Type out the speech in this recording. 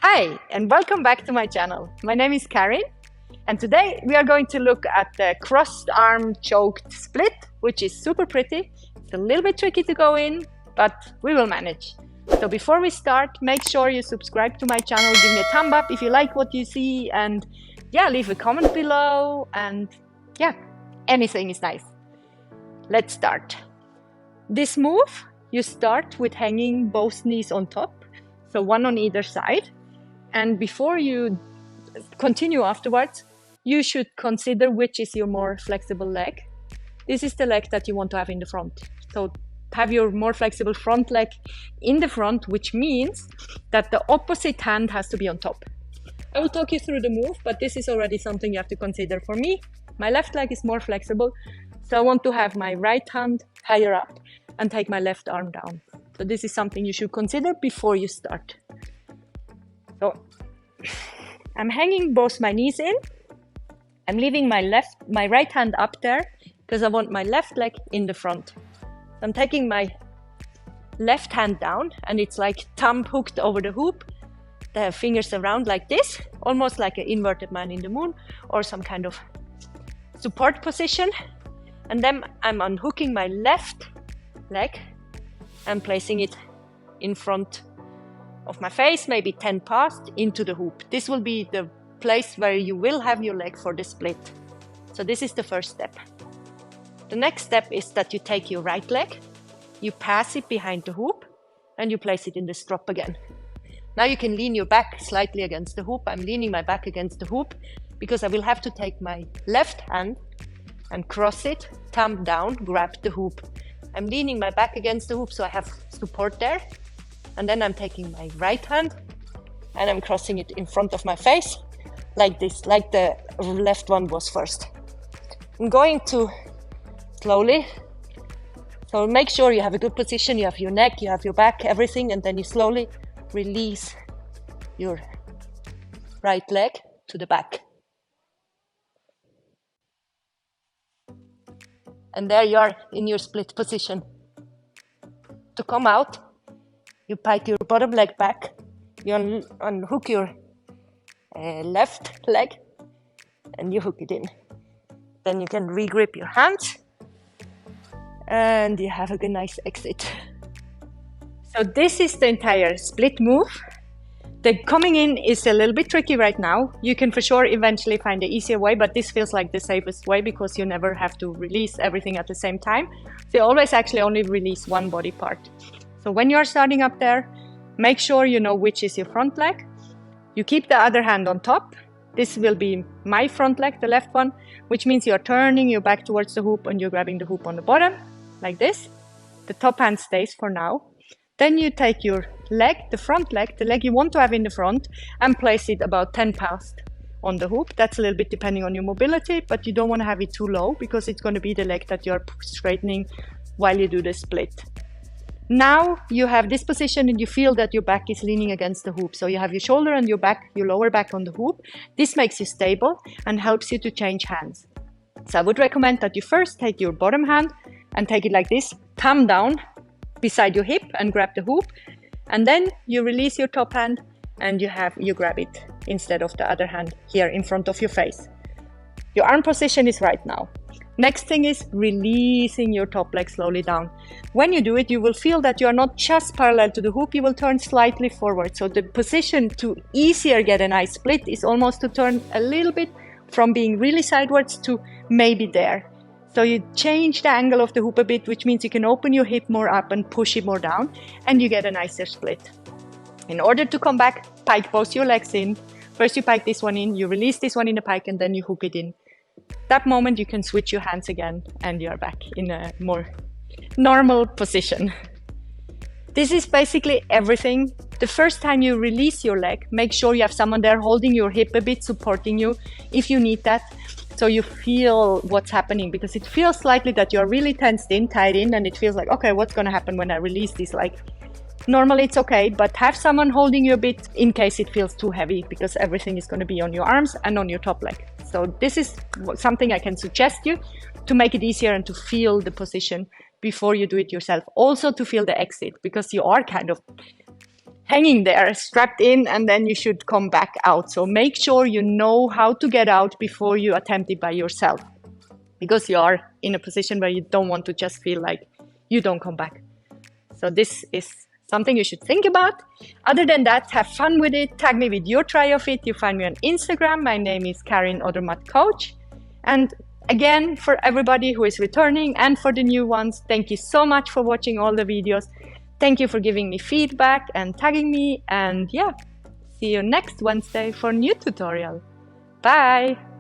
Hi, and welcome back to my channel. My name is Karin, and today we are going to look at the crossed arm choked split, which is super pretty. It's a little bit tricky to go in, but we will manage. So before we start, make sure you subscribe to my channel, give me a thumb up if you like what you see, and yeah, leave a comment below, and yeah, anything is nice. Let's start. This move, you start with hanging both knees on top, so one on either side. And before you continue afterwards, you should consider which is your more flexible leg. This is the leg that you want to have in the front. So have your more flexible front leg in the front, which means that the opposite hand has to be on top. I will talk you through the move, but this is already something you have to consider. For me, my left leg is more flexible, so I want to have my right hand higher up and take my left arm down. So this is something you should consider before you start. So I'm hanging both my knees in. I'm leaving my right hand up there because I want my left leg in the front. I'm taking my left hand down and it's like thumb hooked over the hoop. The fingers around like this, almost like an inverted man in the moon or some kind of support position. And then I'm unhooking my left leg and placing it in front of my face, maybe 10 past, into the hoop. This will be the place where you will have your leg for the split. So this is the first step. The next step is that you take your right leg, you pass it behind the hoop, and you place it in the strop again. Now you can lean your back slightly against the hoop. I'm leaning my back against the hoop because I will have to take my left hand and cross it, thumb down, grab the hoop. I'm leaning my back against the hoop so I have support there. And then I'm taking my right hand and I'm crossing it in front of my face like this, like the left one was first. I'm going to slowly, so make sure you have a good position, you have your neck, you have your back, everything, and then you slowly release your right leg to the back. And there you are in your split position. To come out, you pike your bottom leg back, you unhook your left leg, and you hook it in. Then you can re-grip your hands, and you have a nice exit. So this is the entire split move. The coming in is a little bit tricky right now. You can for sure eventually find the easier way, but this feels like the safest way because you never have to release everything at the same time. So you always actually only release one body part. So when you're starting up there, make sure you know which is your front leg. You keep the other hand on top. This will be my front leg, the left one, which means you're turning your back towards the hoop and you're grabbing the hoop on the bottom, like this. The top hand stays for now. Then you take your leg, the front leg, the leg you want to have in the front, and place it about 10 past on the hoop. That's a little bit depending on your mobility, but you don't want to have it too low because it's going to be the leg that you're straightening while you do the split. Now you have this position and you feel that your back is leaning against the hoop. So you have your shoulder and your back, your lower back on the hoop. This makes you stable and helps you to change hands. So I would recommend that you first take your bottom hand and take it like this, thumb down beside your hip and grab the hoop. And then you release your top hand and you grab it instead of the other hand here in front of your face. Your arm position is right now. Next thing is releasing your top leg slowly down. When you do it, you will feel that you are not just parallel to the hoop, you will turn slightly forward. So the position to easier get a nice split is almost to turn a little bit from being really sidewards to maybe there. So you change the angle of the hoop a bit, which means you can open your hip more up and push it more down, and you get a nicer split. In order to come back, pike both your legs in. First you pike this one in, you release this one in the pike, and then you hook it in. That moment you can switch your hands again and you're back in a more normal position. This is basically everything. The first time you release your leg, make sure you have someone there holding your hip a bit, supporting you if you need that, so you feel what's happening, because it feels slightly that you're really tensed in, tied in, and it feels like, okay, what's going to happen when I release this leg? Normally it's okay, but have someone holding you a bit in case it feels too heavy, because everything is going to be on your arms and on your top leg. So this is something I can suggest you to make it easier and to feel the position before you do it yourself. Also to feel the exit, because you are kind of hanging there, strapped in, and then you should come back out. So make sure you know how to get out before you attempt it by yourself, because you are in a position where you don't want to just feel like you don't come back. So this is something you should think about. Other than that, have fun with it. Tag me with your try of it. You find me on Instagram. My name is Karin Odermatt Coach. And again, for everybody who is returning and for the new ones, thank you so much for watching all the videos. Thank you for giving me feedback and tagging me. And yeah, see you next Wednesday for a new tutorial. Bye!